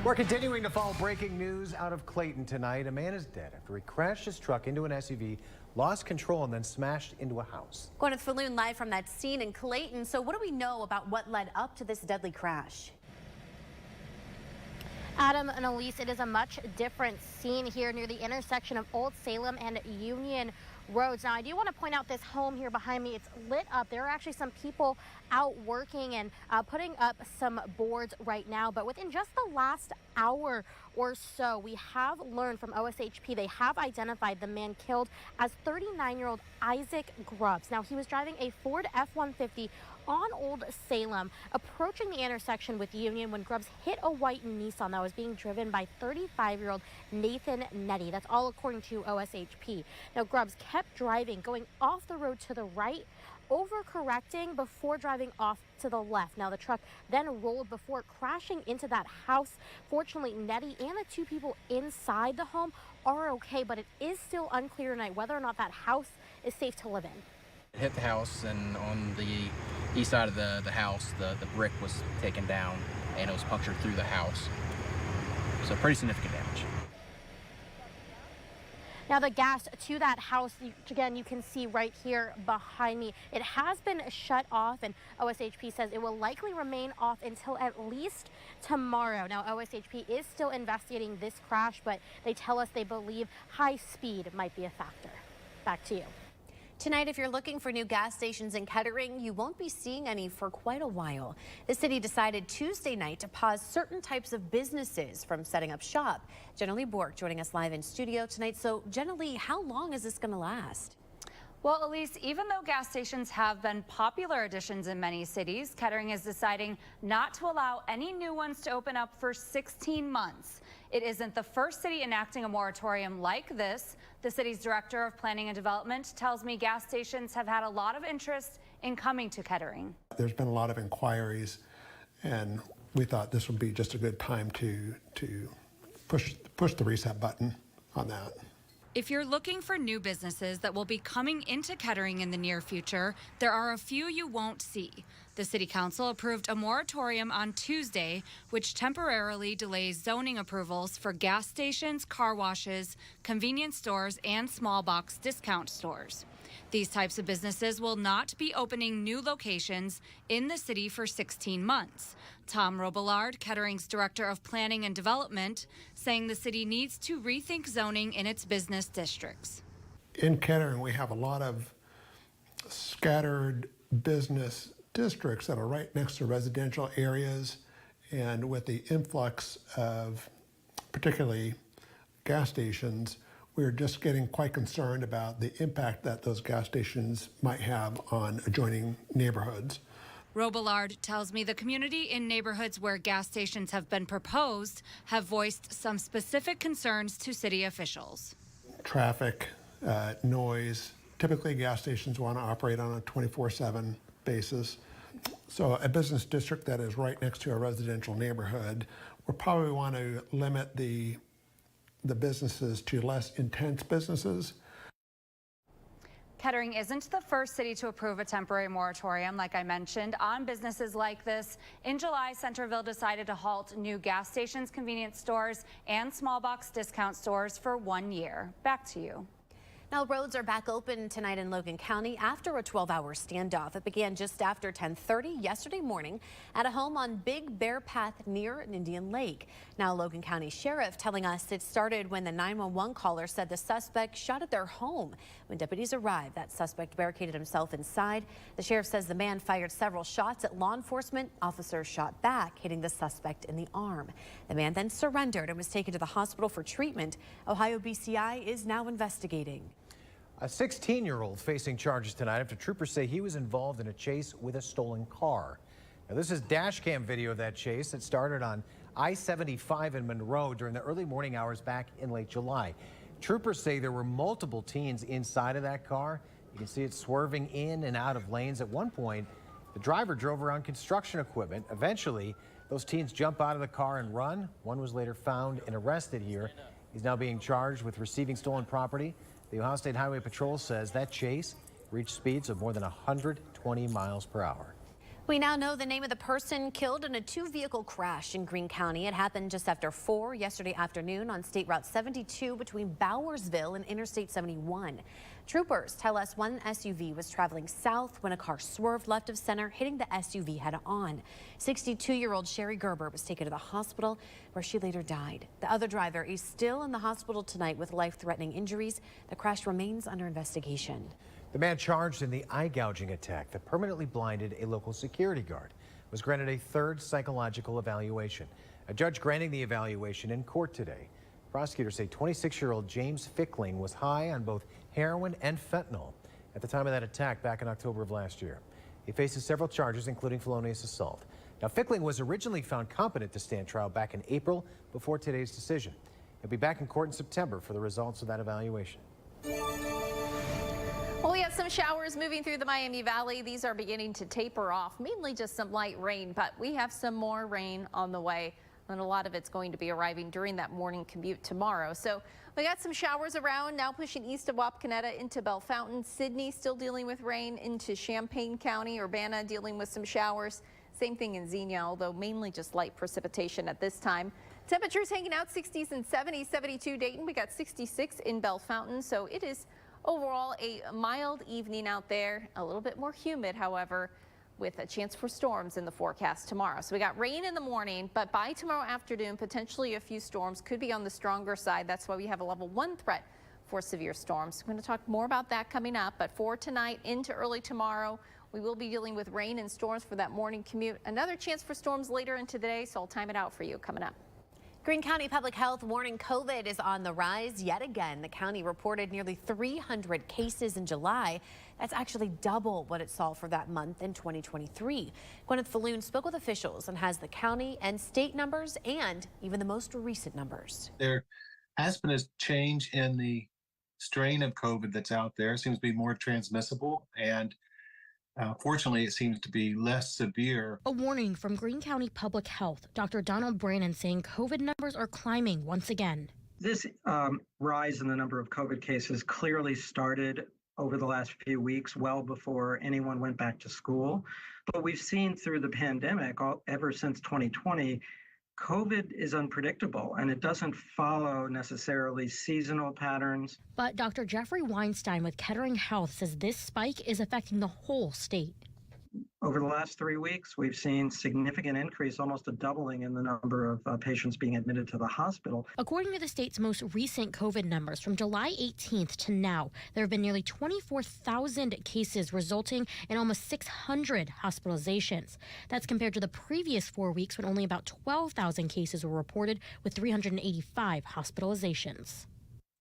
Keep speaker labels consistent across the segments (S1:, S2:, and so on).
S1: We're continuing to follow breaking news out of Clayton tonight. A man is dead after he crashed his truck into an SUV, lost control, and then smashed into a house.
S2: Going to Falloon live from that scene in Clayton. So what do we know about what led up to this deadly crash?
S3: Adam and Elise, it is a much different scene here near the intersection of Old Salem and Union Roads. Now, I do want to point out this home here behind me. It's lit up. There are actually some people out working and putting up some boards right now. But within just the last hour or so, we have learned from OSHP they have identified the man killed as 39-year-old Isaac Grubbs. Now, he was driving a Ford F-150 on Old Salem, approaching the intersection with Union when Grubbs hit a white Nissan that was being driven by 35-year-old Nathan Nettie. That's all according to OSHP. Now, Grubbs kept driving, going off the road to the right, overcorrecting before driving off to the left. Now, the truck then rolled before crashing into that house. Fortunately, Nettie and the two people inside the home are okay, but it is still unclear tonight whether or not that house is safe to live in.
S4: It hit the house, and on the east side of the house, the brick was taken down, and it was punctured through the house. So pretty significant damage.
S3: Now, the gas to that house, again, you can see right here behind me, it has been shut off, and OSHP says it will likely remain off until at least tomorrow. Now, OSHP is still investigating this crash, but they tell us they believe high speed might be a factor. Back to you.
S2: Tonight, if you're looking for new gas stations in Kettering, you won't be seeing any for quite a while. The city decided Tuesday night to pause certain types of businesses from setting up shop. Jenna Lee Bork joining us live in studio tonight. So, Jenna Lee, how long is this going to last?
S5: Well, Elise, even though gas stations have been popular additions in many cities, Kettering is deciding not to allow any new ones to open up for 16 months. It isn't the first city enacting a moratorium like this. The city's director of planning and development tells me gas stations have had a lot of interest in coming to Kettering.
S6: There's been a lot of inquiries, and we thought this would be just a good time to push the reset button on that.
S5: If you're looking for new businesses that will be coming into Kettering in the near future, there are a few you won't see. The City Council approved a moratorium on Tuesday, which temporarily delays zoning approvals for gas stations, car washes, convenience stores, and small box discount stores. These types of businesses will not be opening new locations in the city for 16 months. Tom Robillard, Kettering's Director of Planning and Development, saying the city needs to rethink zoning in its business districts.
S6: In Kettering, we have a lot of scattered business districts that are right next to residential areas, and with the influx of particularly gas stations, we're just getting quite concerned about the impact that those gas stations might have on adjoining neighborhoods.
S5: Robillard tells me the community in neighborhoods where gas stations have been proposed have voiced some specific concerns to city officials.
S6: Traffic, noise. Typically, gas stations want to operate on a 24/7 basis. So a business district that is right next to a residential neighborhood, we'll probably want to limit the businesses to less intense businesses.
S5: Kettering isn't the first city to approve a temporary moratorium, like I mentioned, on businesses like this. In July, Centerville decided to halt new gas stations, convenience stores, and small box discount stores for 1 year. Back to you.
S2: Now, roads are back open tonight in Logan County after a 12-hour standoff. It began just after 10:30 yesterday morning at a home on Big Bear Path near Indian Lake. Now, Logan County Sheriff telling us it started when the 911 caller said the suspect shot at their home. When deputies arrived, that suspect barricaded himself inside. The sheriff says the man fired several shots at law enforcement. Officers shot back, hitting the suspect in the arm. The man then surrendered and was taken to the hospital for treatment. Ohio BCI is now investigating.
S1: A 16-year-old facing charges tonight after troopers say he was involved in a chase with a stolen car. Now, this is dash cam video of that chase that started on I-75 in Monroe during the early morning hours back in late July. Troopers say there were multiple teens inside of that car. You can see it swerving in and out of lanes. At one point, the driver drove around construction equipment. Eventually, those teens jump out of the car and run. One was later found and arrested here. He's now being charged with receiving stolen property. The Ohio State Highway Patrol says that chase reached speeds of more than 120 miles per hour.
S2: We now know the name of the person killed in a two-vehicle crash in Greene County. It happened just after 4 yesterday afternoon on State Route 72 between Bowersville and Interstate 71. Troopers tell us one SUV was traveling south when a car swerved left of center, hitting the SUV head-on. 62-year-old Sherry Gerber was taken to the hospital, where she later died. The other driver is still in the hospital tonight with life-threatening injuries. The crash remains under investigation.
S1: The man charged in the eye gouging attack that permanently blinded a local security guard was granted a third psychological evaluation. A judge granting the evaluation in court today. Prosecutors say 26-year-old James Fickling was high on both heroin and fentanyl at the time of that attack back in October of last year. He faces several charges, including felonious assault. Now, Fickling was originally found competent to stand trial back in April before today's decision. He'll be back in court in September for the results of that evaluation.
S7: Well, we have some showers moving through the Miami Valley. These are beginning to taper off, mainly just some light rain, but we have some more rain on the way, and a lot of it's going to be arriving during that morning commute tomorrow. So we got some showers around, now pushing east of Wapakoneta into Bellefontaine. Sydney still dealing with rain into Champaign County. Urbana dealing with some showers. Same thing in Xenia, although mainly just light precipitation at this time. Temperatures hanging out 60s and 70s. 72 Dayton. We got 66 in Bellefontaine, so it is overall a mild evening out there. A little bit more humid, however, with a chance for storms in the forecast tomorrow. So we got rain in the morning, but by tomorrow afternoon, potentially a few storms could be on the stronger side. That's why we have a level 1 threat for severe storms. We're going to talk more about that coming up, but for tonight into early tomorrow, we will be dealing with rain and storms for that morning commute. Another chance for storms later into the day, so I'll time it out for you coming up.
S2: Greene County Public Health warning COVID is on the rise yet again. The county reported nearly 300 cases in July. That's actually double what it saw for that month in 2023. Gwyneth Falloon spoke with officials and has the county and state numbers and even the most recent numbers.
S8: There has been a change in the strain of COVID that's out there. It seems to be more transmissible, and fortunately, it seems to be less severe.
S9: A warning from Greene County Public Health. Dr. Donald Brannon saying COVID numbers are climbing once again.
S10: This rise in the number of COVID cases clearly started over the last few weeks, well before anyone went back to school. But we've seen through the pandemic, ever since 2020, COVID is unpredictable, and it doesn't follow necessarily seasonal patterns.
S9: But Dr. Jeffrey Weinstein with Kettering Health says this spike is affecting the whole state.
S10: Over the last 3 weeks, we've seen significant increase, almost a doubling in the number of patients being admitted to the hospital.
S9: According to the state's most recent COVID numbers, from July 18th to now, there have been nearly 24,000 cases, resulting in almost 600 hospitalizations. That's compared to the previous 4 weeks when only about 12,000 cases were reported, with 385 hospitalizations.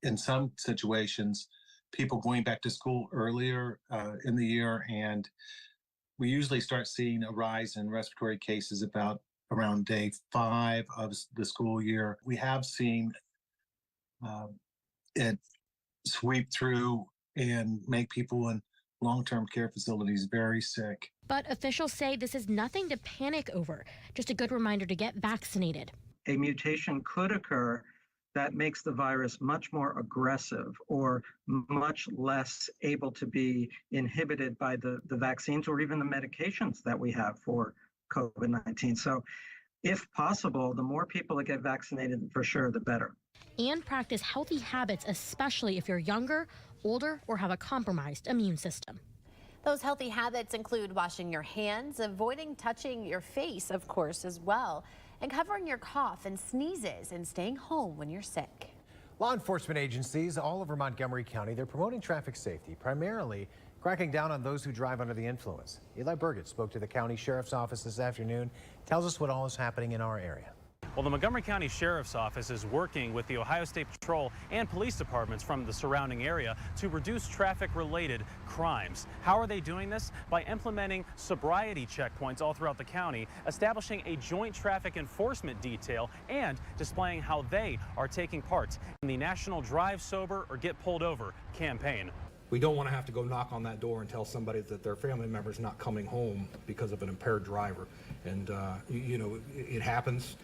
S8: In some situations, people going back to school earlier in the year, and we usually start seeing a rise in respiratory cases around day 5 of the school year. We have seen it sweep through and make people in long-term care facilities very sick.
S9: But officials say this is nothing to panic over, just a good reminder to get vaccinated.
S10: A mutation could occur that makes the virus much more aggressive or much less able to be inhibited by the vaccines or even the medications that we have for COVID-19. So if possible, the more people that get vaccinated, for sure, the better.
S9: And practice healthy habits, especially if you're younger, older, or have a compromised immune system.
S2: Those healthy habits include washing your hands, avoiding touching your face, of course, as well, and covering your cough and sneezes, and staying home when you're sick.
S1: Law enforcement agencies all over Montgomery County, they're promoting traffic safety, primarily cracking down on those who drive under the influence. Eli Burgett spoke to the county sheriff's office this afternoon, tells us what all is happening in our area.
S11: Well, the Montgomery County Sheriff's Office is working with the Ohio State Patrol and police departments from the surrounding area to reduce traffic-related crimes. How are they doing this? By implementing sobriety checkpoints all throughout the county, establishing a joint traffic enforcement detail, and displaying how they are taking part in the National Drive Sober or Get Pulled Over campaign.
S12: We don't want to have to go knock on that door and tell somebody that their family member is not coming home because of an impaired driver. And, you know, it happens.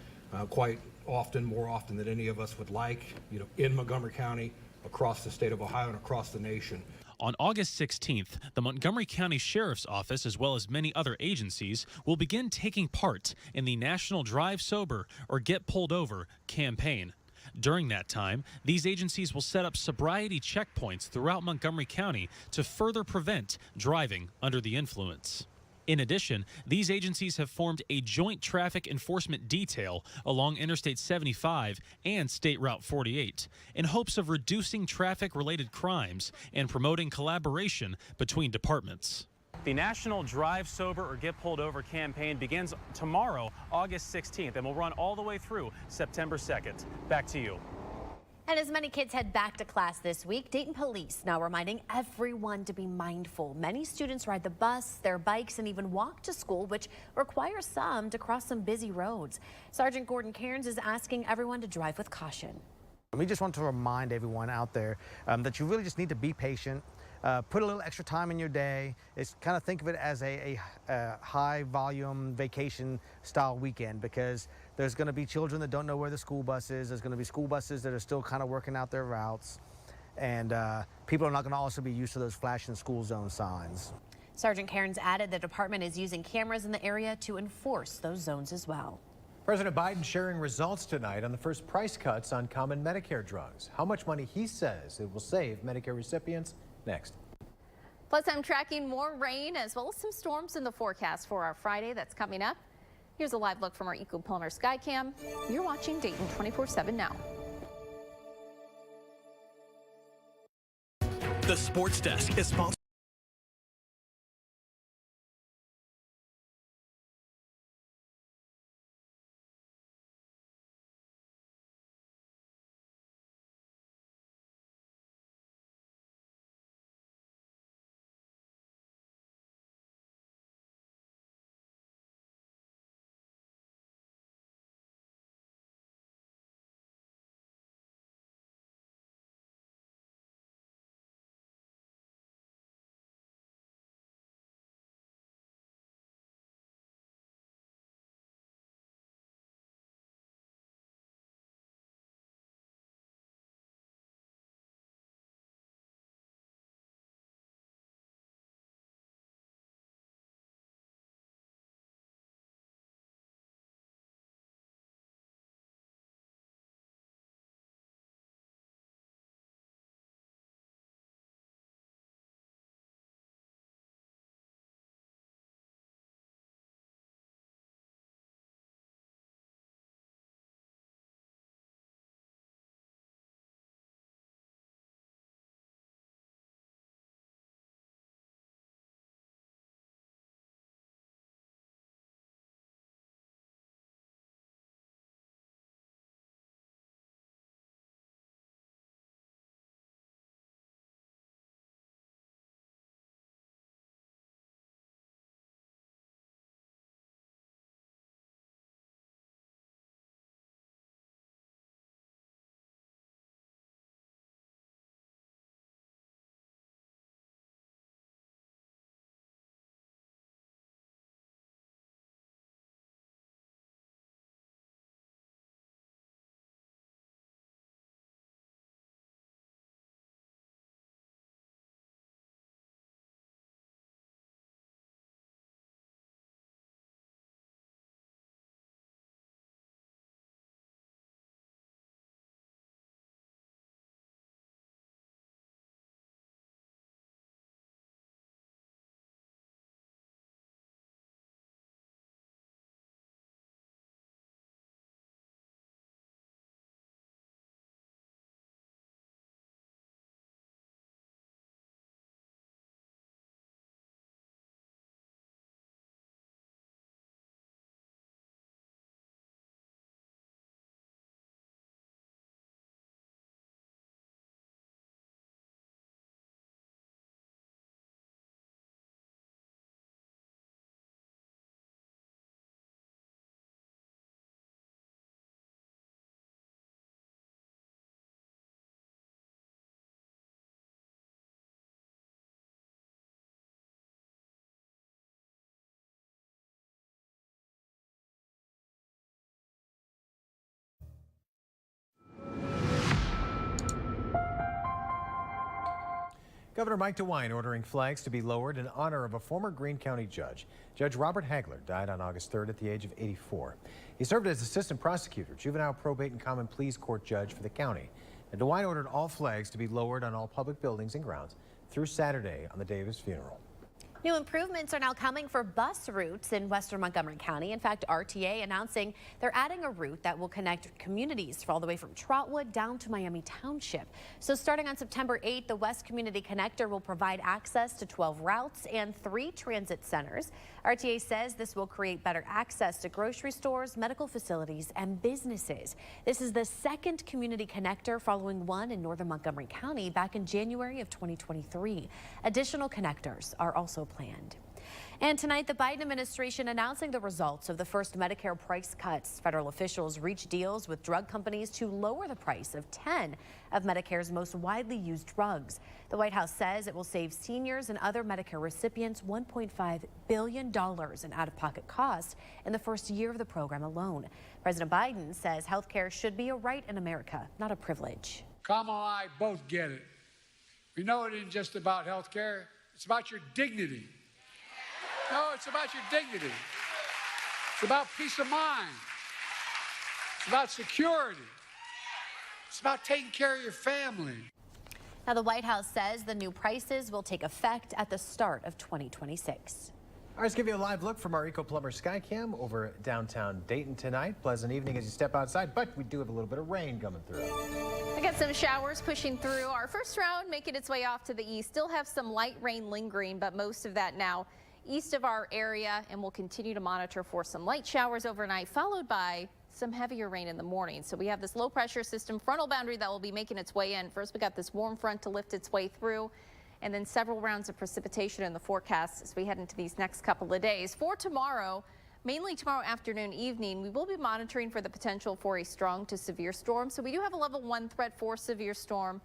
S12: Quite often, more often than any of us would like, in Montgomery County, across the state of Ohio, and across the nation.
S13: On August 16th, the Montgomery County Sheriff's Office, as well as many other agencies, will begin taking part in the National Drive Sober or Get Pulled Over campaign. During that time, these agencies will set up sobriety checkpoints throughout Montgomery County to further prevent driving under the influence. In addition, these agencies have formed a joint traffic enforcement detail along Interstate 75 and State Route 48 in hopes of reducing traffic-related crimes and promoting collaboration between departments.
S11: The National Drive Sober or Get Pulled Over campaign begins tomorrow, August 16th, and will run all the way through September 2nd. Back to you.
S2: And as many kids head back to class this week, Dayton police now reminding everyone to be mindful. Many students ride the bus, their bikes, and even walk to school, which requires some to cross some busy roads. Sergeant Gordon Cairns is asking everyone to drive with caution.
S14: We just want to remind everyone out there that you really just need to be patient. Put a little extra time in your day. It's kind of think of it as a high volume vacation style weekend, because there's going to be children that don't know where the school bus is. There's going to be school buses that are still kind of working out their routes. And people are not going to also be used to those flashing school zone signs.
S2: Sergeant Cairns added the department is using cameras in the area to enforce those zones as well.
S1: President Biden sharing results tonight on the first price cuts on common Medicare drugs. How much money he says it will save Medicare recipients. Next.
S7: Plus, I'm tracking more rain as well as some storms in the forecast for our Friday that's coming up. Here's a live look from our Eco-Polar Sky Cam. You're watching Dayton 24/7 now.
S15: The Sports Desk is sponsored
S1: Governor Mike DeWine ordering flags to be lowered in honor of a former Greene County judge. Judge Robert Hagler died on August 3rd at the age of 84. He served as assistant prosecutor, juvenile probate and common pleas court judge for the county. And DeWine ordered all flags to be lowered on all public buildings and grounds through Saturday on the day of his funeral.
S2: New improvements are now coming for bus routes in western Montgomery County. In fact, RTA announcing they're adding a route that will connect communities all the way from Trotwood down to Miami Township. So starting on September 8th, the West Community Connector will provide access to 12 routes and 3 transit centers. RTA says this will create better access to grocery stores, medical facilities, and businesses. This is the second community connector following one in northern Montgomery County back in January of 2023. Additional connectors are also planned. And tonight, the Biden administration announcing the results of the first Medicare price cuts. Federal officials reached deals with drug companies to lower the price of 10 of Medicare's most widely used drugs. The White House says it will save seniors and other Medicare recipients $1.5 billion in out-of-pocket costs in the first year of the program alone. President Biden says health care should be a right in America, not a privilege.
S16: Kamala and I both get it. We know it isn't just about health care. It's about your dignity. No, it's about your dignity. It's about peace of mind. It's about security. It's about taking care of your family.
S2: Now, the White House says the new prices will take effect at the start of 2026.
S1: All right, let's give you a live look from our Eco Plumber Skycam over downtown Dayton tonight. Pleasant evening as you step outside, but we do have a little bit of rain coming through.
S7: We got some showers pushing through. Our first round making its way off to the east. Still have some light rain lingering, but most of that now east of our area, and we'll continue to monitor for some light showers overnight, followed by some heavier rain in the morning. So we have this low pressure system frontal boundary that will be making its way in. First, we got this warm front to lift its way through, and then several rounds of precipitation in the forecast as we head into these next couple of days. For tomorrow, mainly tomorrow afternoon, evening, we will be monitoring for the potential for a strong to severe storm. So we do have a level 1 threat for severe storm,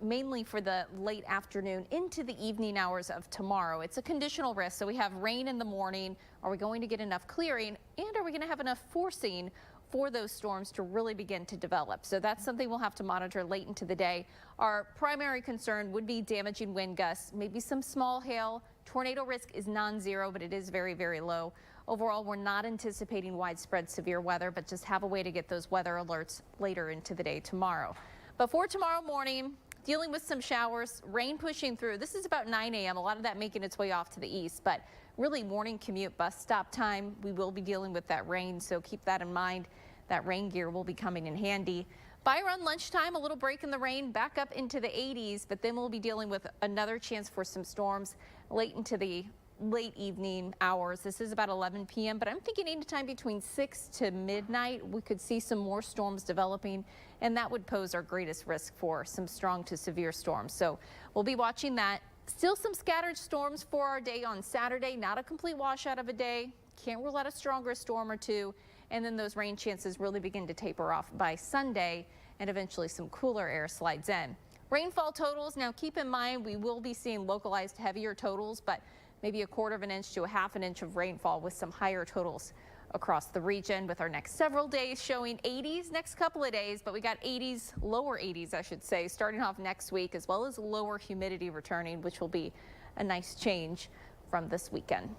S7: mainly for the late afternoon into the evening hours of tomorrow. It's a conditional risk, so we have rain in the morning. Are we going to get enough clearing, and are we going to have enough forcing for those storms to really begin to develop? So that's something we'll have to monitor late into the day. Our primary concern would be damaging wind gusts, maybe some small hail. Tornado risk is non-zero, but it is very, very low. Overall, we're not anticipating widespread severe weather, but just have a way to get those weather alerts later into the day tomorrow. But for tomorrow morning, dealing with some showers, rain pushing through. This is about 9 a.m. A lot of that making its way off to the east, but really morning commute, bus stop time, we will be dealing with that rain, so keep that in mind. That rain gear will be coming in handy. By around lunchtime, a little break in the rain, back up into the 80s, but then we'll be dealing with another chance for some storms late into the late evening hours. This is about 11 p.m., but I'm thinking anytime between 6 to midnight, we could see some more storms developing, and that would pose our greatest risk for some strong to severe storms. So we'll be watching that. Still some scattered storms for our day on Saturday, not a complete washout of a day. Can't rule out a stronger storm or two. And then those rain chances really begin to taper off by Sunday, and eventually some cooler air slides in. Rainfall totals, now keep in mind we will be seeing localized heavier totals, but maybe 1/4 of an inch to 1/2 an inch of rainfall with some higher totals across the region, with our next several days showing 80s next couple of days, but we got 80s, lower 80s I should say, starting off next week, as well as lower humidity returning, which will be a nice change from this weekend.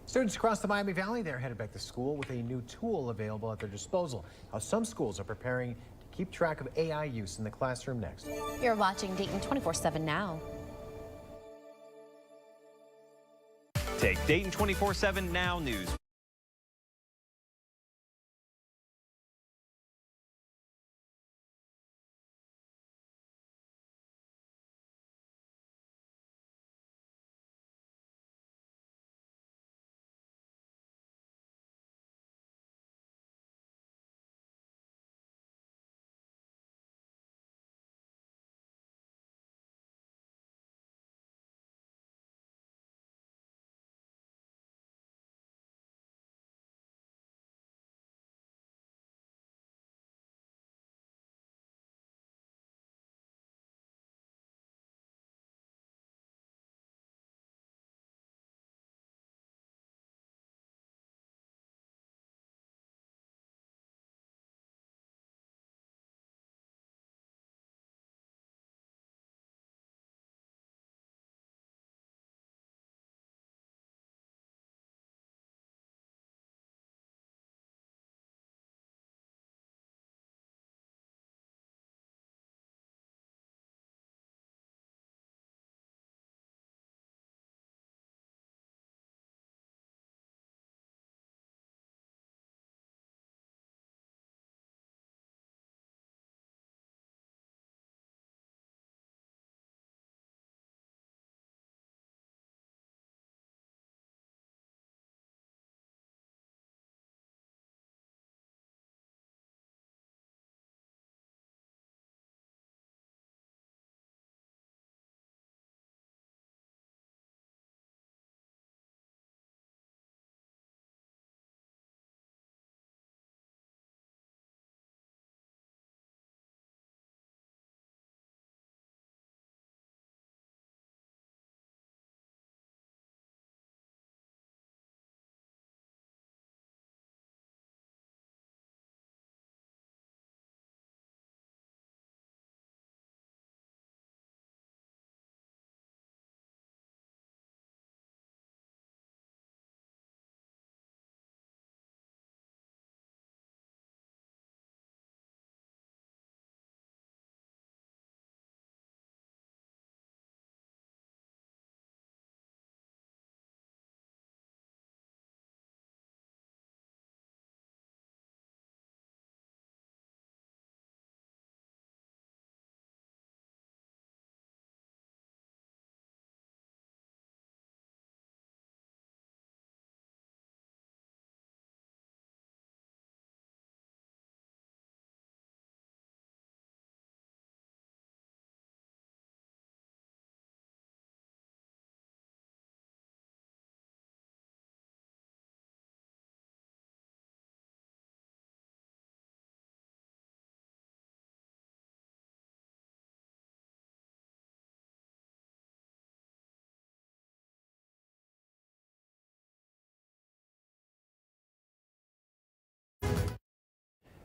S1: Students across the Miami Valley, they're headed back to school with a new tool available at their disposal. How some schools are preparing to keep track of AI use in the classroom next.
S2: You're watching Dayton 24/7 now.
S15: Take Dayton 24/7 Now News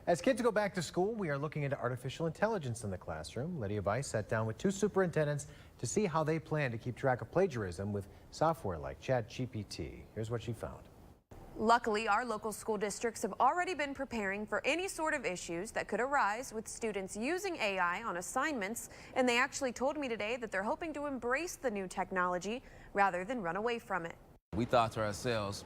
S1: As kids go back to school, we are looking into artificial intelligence in the classroom. Lydia Weiss sat down with 2 superintendents to see how they plan to keep track of plagiarism with software like ChatGPT. Here's what she found.
S17: Luckily, our local school districts have already been preparing for any sort of issues that could arise with students using AI on assignments, and they actually told me today that they're hoping to embrace the new technology rather than run away from it.
S18: We thought to ourselves,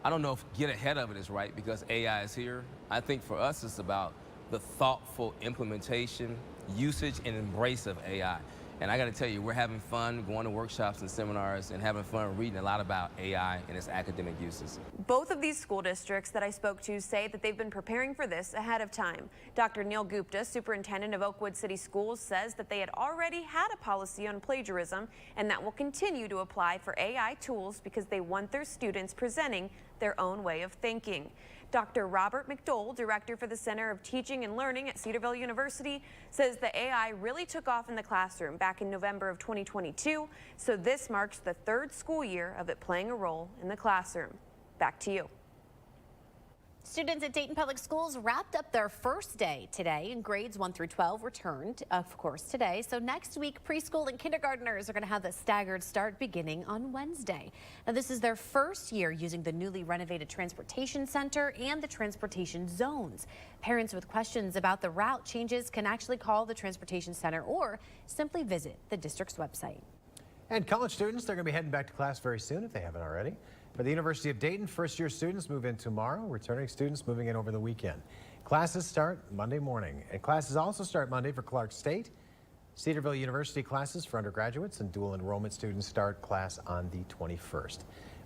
S18: I don't know if get ahead of it is right because AI is here. I think for us it's about the thoughtful implementation, usage, and embrace of AI. And I got to tell you, we're having fun going to workshops and seminars and having fun reading a lot about AI and its academic uses.
S17: Both of these school districts that I spoke to say that they've been preparing for this ahead of time. Dr. Neil Gupta, superintendent of Oakwood City Schools, says that they had already had a policy on plagiarism and that will continue to apply for AI tools because they want their students presenting their own way of thinking. Dr. Robert McDole, director for the Center of Teaching and Learning at Cedarville University, says the AI really took off in the classroom back in November of 2022, so this marks the 3rd school year of it playing a role in the classroom. Back to you.
S2: Students at Dayton Public Schools wrapped up their first day today, and grades 1 through 12 returned, of course, today. So next week, preschool and kindergartners are going to have the staggered start beginning on Wednesday. Now, this is their first year using the newly renovated Transportation Center and the Transportation Zones. Parents with questions about the route changes can actually call the Transportation Center or simply visit the district's website.
S1: And college students, they're going to be heading back to class very soon if they haven't already. For the University of Dayton, first-year students move in tomorrow, returning students moving in over the weekend. Classes start Monday morning, and classes also start Monday for Clark State. Cedarville University classes for undergraduates and dual enrollment students start class on the 21st.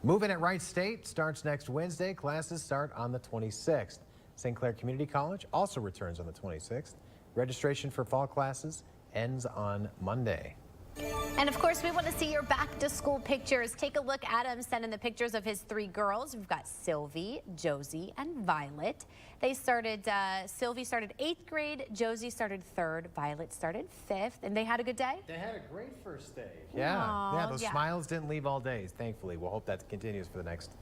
S1: Move-in at Wright State starts next Wednesday. Classes start on the 26th. St. Clair Community College also returns on the 26th. Registration for fall classes ends on Monday.
S2: And of course, we want to see your back to school pictures. Take a look. Adam sent in the pictures of his 3 girls. We've got Sylvie, Josie, and Violet. They started, Sylvie started 8th grade, Josie started 3rd, Violet started 5th, and they had a good day?
S1: They had a great first day. Yeah, those smiles didn't leave all days, thankfully. We'll hope that continues for the next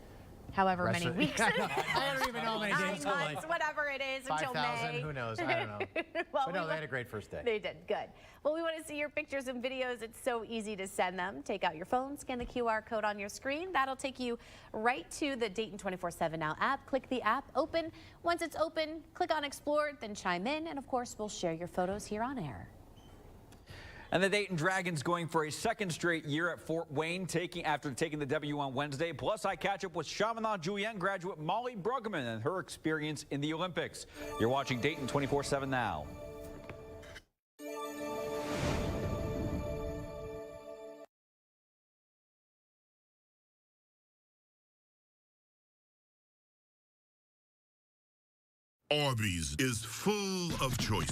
S2: however many weeks.
S1: I don't even know how many days.
S2: 9 months, whatever it is, until
S1: 5,000,
S2: May.
S1: who knows? I don't know.
S2: Well,
S1: but no, they had a great first day.
S2: They did, good. Well, we want to see your pictures and videos. It's so easy to send them. Take out your phone, scan the QR code on your screen. That'll take you right to the Dayton 24/7 Now app. Click the app, open. Once it's open, click on Explore, then chime in, and of course, we'll share your photos here on air.
S19: And the Dayton Dragons going for a 2nd straight year at Fort Wayne, after taking the W on Wednesday. Plus, I catch up with Chaminade Julienne graduate Molly Bruggeman and her experience in the Olympics. You're watching Dayton 24/7 Now.
S20: Arby's is full of choice.